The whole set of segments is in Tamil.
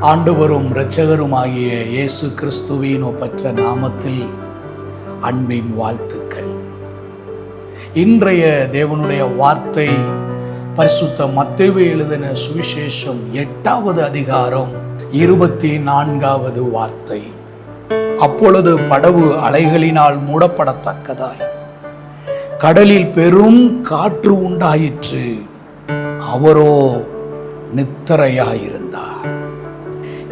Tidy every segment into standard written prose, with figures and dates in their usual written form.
ஆண்டவரும் இரட்சகருமாகிய இயேசு கிறிஸ்துவின் ஒப்பற்ற நாமத்தில் அன்பின் வாழ்த்துக்கள். இன்றைய தேவனுடைய வார்த்தை பரிசுத்த மத்தேயு எழுதின சுவிசேஷம் 8வது அதிகாரம் 24வது வார்த்தை. அப்பொழுது படகு அலைகளினால் மூடப்படத்தக்கதாய் கடலில் பெரும் காற்று உண்டாயிற்று. அவரோ நித்திரையாயிருந்தார்.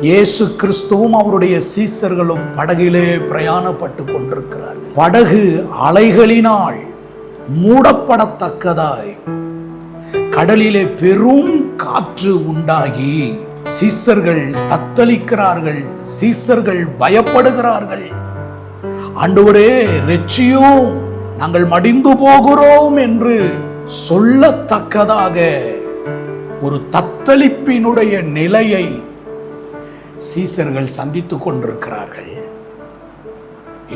இயேசு கிறிஸ்துவும் அவருடைய சீசர்களும் படகிலே பிரயாணப்பட்டு கொண்டிருக்கிறார்கள். படகு அலைகளினால் மூடப்படத்தக்கதாய் கடலிலே பெரும் காற்று உண்டாகி சீசர்கள் தத்தளிக்கிறார்கள், சீசர்கள் பயப்படுகிறார்கள். ஆண்டவரே இரட்சியும், நாங்கள் மடிந்து போகிறோம் என்று சொல்லத்தக்கதாக ஒரு தத்தளிப்பினுடைய நிலையை சீசர்கள் சந்தித்துக் கொண்டிருக்கிறார்கள்.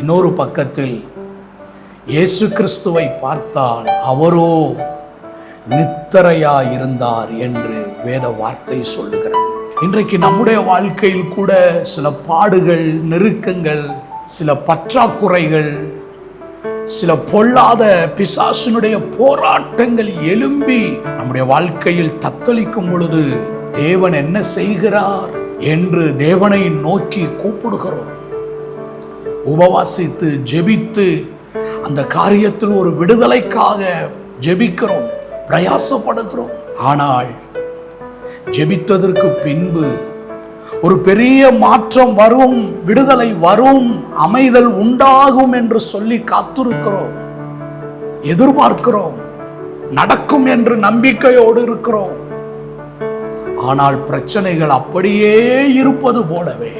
இன்னொரு பக்கத்தில் இயேசு கிறிஸ்துவை பார்த்தால் அவரோ நித்திரையாயிருந்தார் என்று வேத வார்த்தை சொல்லுகிறது. இன்றைக்கு நம்முடைய வாழ்க்கையில் கூட சில பாடுகள், நெருக்கங்கள், சில பற்றாக்குறைகள், சில பொல்லாத பிசாசினுடைய போராட்டங்கள் எழும்பி நம்முடைய வாழ்க்கையில் தத்தளிக்கும் பொழுது தேவன் என்ன செய்கிறார் என்று தேவனை நோக்கி கூப்பிடுகிறோம். உபவாசித்து ஜெபித்து அந்த காரியத்தில் ஒரு விடுதலைக்காக ஜெபிக்கிறோம், பிரயாசப்படுகிறோம். ஆனால் ஜெபித்ததற்கு பின்பு ஒரு பெரிய மாற்றம் வரும், விடுதலை வரும், அமைதல் உண்டாகும் என்று சொல்லி காத்திருக்கிறோம், எதிர்பார்க்கிறோம், நடக்கும் என்று நம்பிக்கையோடு இருக்கிறோம். ஆனால் பிரச்சனைகள் அப்படியே இருப்பது போலவே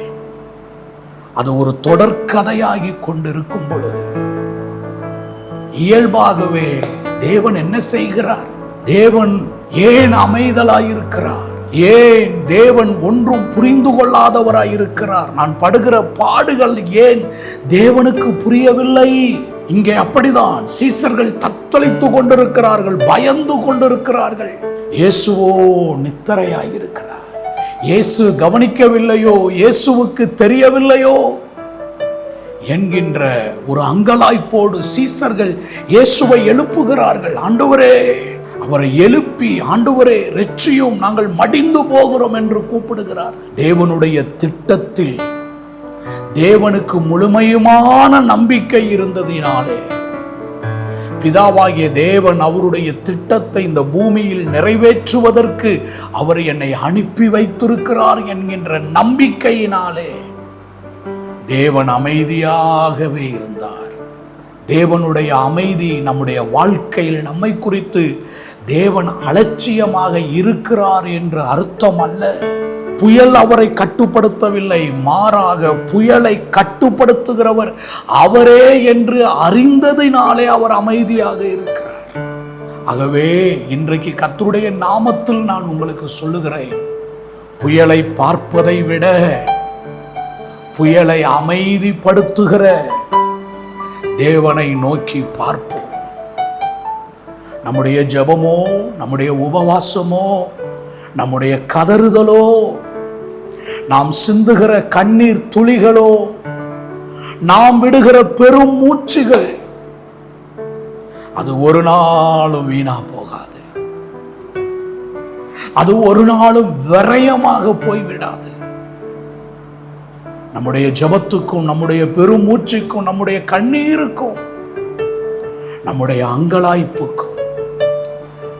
அது ஒரு தொடர்கதையாகி கொண்டிருக்கும் பொழுது இயல்பாகவே தேவன் என்ன செய்கிறார்? தேவன் ஏன் அமைதலாயிருக்கிறார்? ஏன் தேவன் ஒன்றும் புரிந்து கொள்ளாதவராயிருக்கிறார்? நான் படுகிற பாடுகள் ஏன் தேவனுக்கு புரியவில்லை? இங்கே அப்படிதான் சீசர்கள் தத்தளித்து கொண்டிருக்கிறார்கள், பயந்து கொண்டிருக்கிறார்கள். இயேசுவோ நித்திரையாயிருக்கிறார். இயேசு கவனிக்கவில்லையோ, இயேசுவுக்கு தெரியவில்லையோ என்கின்ற ஒரு அங்கலாய்ப்போடு சீசர்கள் இயேசுவை எழுப்புகிறார்கள். ஆண்டவரே, அவரை எழுப்பி ஆண்டவரே இரட்சியும், நாங்கள் மடிந்து போகிறோம் என்று கூப்பிடுகிறார். தேவனுடைய திட்டத்தில் தேவனுக்கு முழுமையுமான நம்பிக்கை இருந்ததினாலே பிதாவாகிய தேவன் அவருடைய திட்டத்தை இந்த பூமியில் நிறைவேற்றுவதற்கு அவர் என்னை அனுப்பி வைத்திருக்கிறார் என்கின்ற நம்பிக்கையினாலே தேவன் அமைதியாகவே இருந்தார். தேவனுடைய அமைதி நம்முடைய வாழ்க்கையில் நம்மை குறித்து தேவன் அலட்சியமாக இருக்கிறார் என்று அர்த்தம் அல்ல. புயல் அவரை கட்டுப்படுத்தவில்லை, மாறாக புயலை கட்டுப்படுத்துகிறவர் அவரே என்று அறிந்ததினாலே அவர் அமைதியாக இருக்கிறார். ஆகவே இன்றைக்கு கர்த்தருடைய நாமத்தில் நான் உங்களுக்கு சொல்லுகிறேன், புயலை பார்ப்பதை விட புயலை அமைதிப்படுத்துகிற தேவனை நோக்கி பார்ப்போம். நம்முடைய ஜெபமோ, நம்முடைய உபவாசமோ, நம்முடைய கதறுதலோ, நாம் சிந்துகிற கண்ணீர் துளிகளோ, நாம் விடுகிற பெரும் மூச்சுகள், அது ஒரு நாளும் வீணா போகாது. அது ஒரு நாளும் விரயமாக போய்விடாது. நம்முடைய ஜெபத்துக்கும், நம்முடைய பெரும் மூச்சுக்கும், நம்முடைய கண்ணீருக்கும், நம்முடைய அங்கலாய்ப்புக்கும்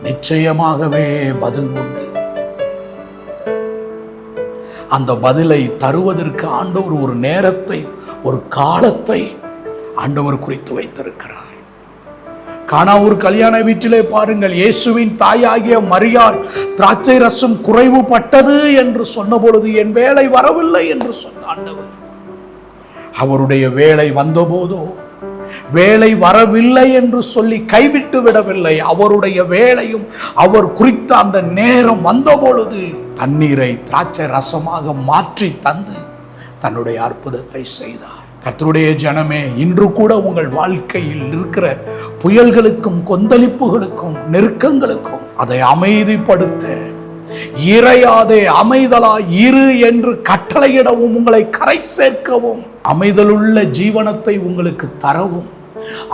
நிச்சயமாகவே பதில் உண்டு. அந்த பதிலை தருவதற்கு ஆண்டவர் ஒரு நேரத்தை, ஒரு காலத்தை ஆண்டவர் குறித்து வைத்திருக்கிறார். கானாவூர் கல்யாண வீட்டிலே பாருங்கள், இயேசுவின் தாயாகிய மரியாள் திராட்சை ரசம் குறைவுபட்டது என்று சொன்ன பொழுது என் வேலை வரவில்லை என்று சொன்ன ஆண்டவர், அவருடைய வேலை வந்தபோதோ வேலை வரவில்லை என்று சொல்லி கைவிட்டு விடவில்லை. அவருடைய வேலையும் அவர் குறித்த அந்த நேரம் வந்த பொழுது தண்ணீரை திராட்சை ரசமாக மாற்றி தந்து தன்னுடைய அற்புதத்தை செய்தார். கர்த்தருடைய ஜனமே, இன்று கூட உங்கள் வாழ்க்கையில் இருக்கிற புயல்களுக்கும் கொந்தளிப்புகளுக்கும் நெருக்கங்களுக்கும் அதை அமைதிப்படுத்த இறையாதே அமைதலாய் இரு என்று கட்டளையிடவும், உங்களை கரை சேர்க்கவும், அமைதலுள்ள ஜீவனத்தை உங்களுக்கு தரவும்,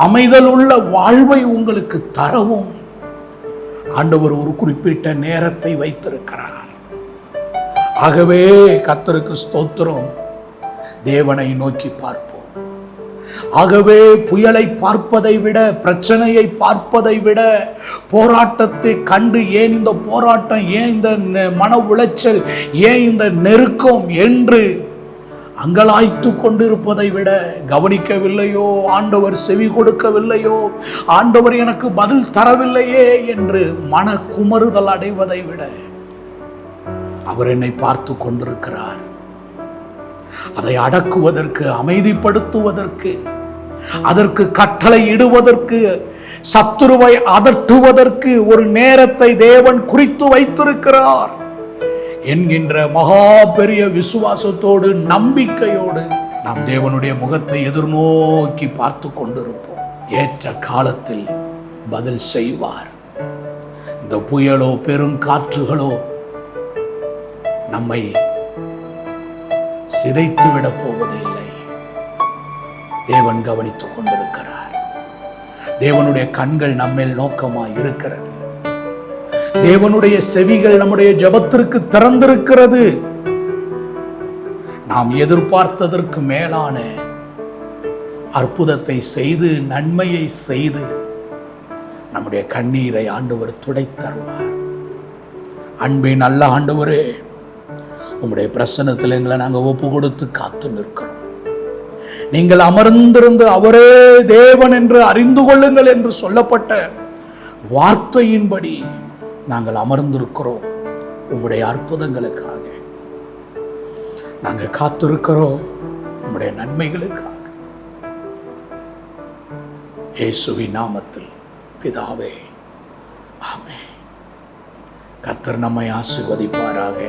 அமைதலுள்ள வாழ்வை உங்களுக்கு தரவும் ஆண்டவர் ஒரு குறிப்பிட்ட நேரத்தை வைத்திருக்கிறார். ஆகவே கர்த்தருக்கு ஸ்தோத்திரம். தேவனை நோக்கி பார்ப்போம். ஆகவே புயலை பார்ப்பதை விட, பிரச்சனையை பார்ப்பதை விட, போராட்டத்தை கண்டு ஏன் இந்த போராட்டம், ஏன் இந்த மன உளைச்சல், ஏன் இந்த நெருக்கம் என்று அங்கலாய்த்து கொண்டிருப்பதை விட, கவனிக்கவில்லையோ, ஆண்டவர் செவி கொடுக்கவில்லையோ, ஆண்டவர் எனக்கு பதில் தரவில்லையே என்று மன குமறுதல் அடைவதை விட, அவர் என்னை பார்த்து கொண்டிருக்கிறார். அதை அடக்குவதற்கு, அமைதிப்படுத்துவதற்கு, அதற்கு கட்டளை இடுவதற்கு, சத்துருவை அதட்டுவதற்கு ஒரு நேரத்தை தேவன் குறித்து வைத்திருக்கிறார் என்கின்ற மகா பெரிய விசுவாசத்தோடு, நம்பிக்கையோடு நாம் தேவனுடைய முகத்தை எதிர்நோக்கி பார்த்து கொண்டிருப்போம். ஏற்ற காலத்தில் பதில் செய்வார். இந்த புயலோ பெருங்காற்றுகளோ நம்மை சிதைத்துவிட போவதில்லை. தேவன் கவனித்துக் கொண்டிருக்கிறார். தேவனுடைய கண்கள் நம்மேல் நோக்கமாய் இருக்கிறது. தேவனுடைய செவிகள் நம்முடைய ஜெபத்திற்கு திறந்திருக்கிறது. நாம் எதிர்பார்த்ததற்கு மேலான அற்புதத்தை செய்து, நன்மையை செய்து, நம்முடைய கண்ணீரை ஆண்டவர் துடைத்தருவார். அன்பின் நல்ல ஆண்டவரே, உம்முடைய பிரசன்னத்தில் எங்களை நாங்கள் ஒப்பு கொடுத்து காத்து நிற்கிறோம். நீங்கள் அமர்ந்திருந்து அவரே தேவன் என்று அறிந்து கொள்ளுங்கள் என்று சொல்லப்பட்ட வார்த்தையின்படி நாங்கள் அமர்ந்திருக்கிறோம். உம்முடைய அற்புதங்களுக்காக நாங்கள் காத்திருக்கிறோம், உம்முடைய நன்மைகளுக்காக. இயேசுவின் நாமத்தில் பிதாவே, ஆமென். கர்த்தர் நம்மை ஆசீர்வதிப்பாராக.